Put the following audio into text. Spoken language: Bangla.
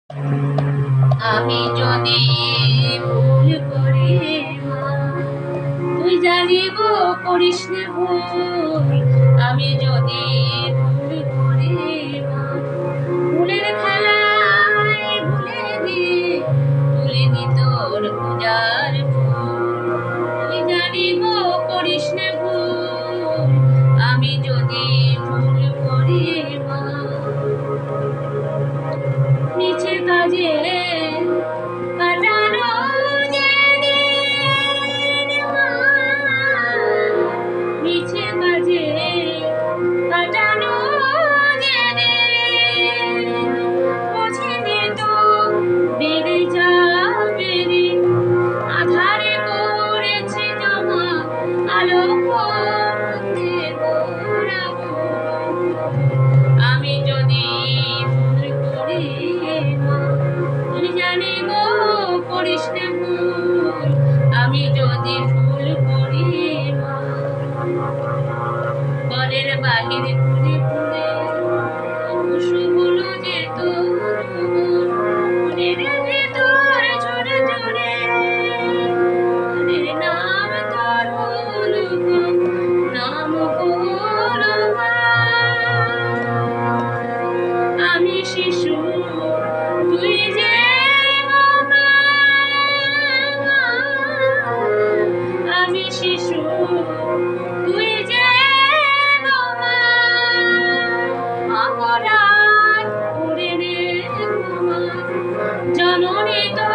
আমি যদি ভুল করি মা, তুই জানিব করিস নে ভুল। আমি যদি ভুল করি মা, ভুলের খেলায় ভুলে গিয়ে তুলে নি তোর পূজার ফুল। তুই জানিব করিস নে ভুল। আমি যদি ভুল করি মা, মিছে কাজে কাটানো যেদিন মা, মিছে কাজে কাটানো যেদিন বুঝিনি তো বেড়ে যাবে ঋণ। আধারে পড়েছে জমা আলো করতে মোড়াবো। আমি যদি ভুল করি মা, তুই জানিব করিস নে ভুল। আমি যদি ভুল করি মা, ঘরের বাহির ঘুরে ঘুরে পশুগুলো যে তোর মনের ভেতর ঝরে ঝরে মনের নাম তোর বলুক, নাম বলুক। আমি শিশু তুই যে মা, আমি শিশু তুই যে মা, অপরাধ করে রে ক্ষমা জননী তো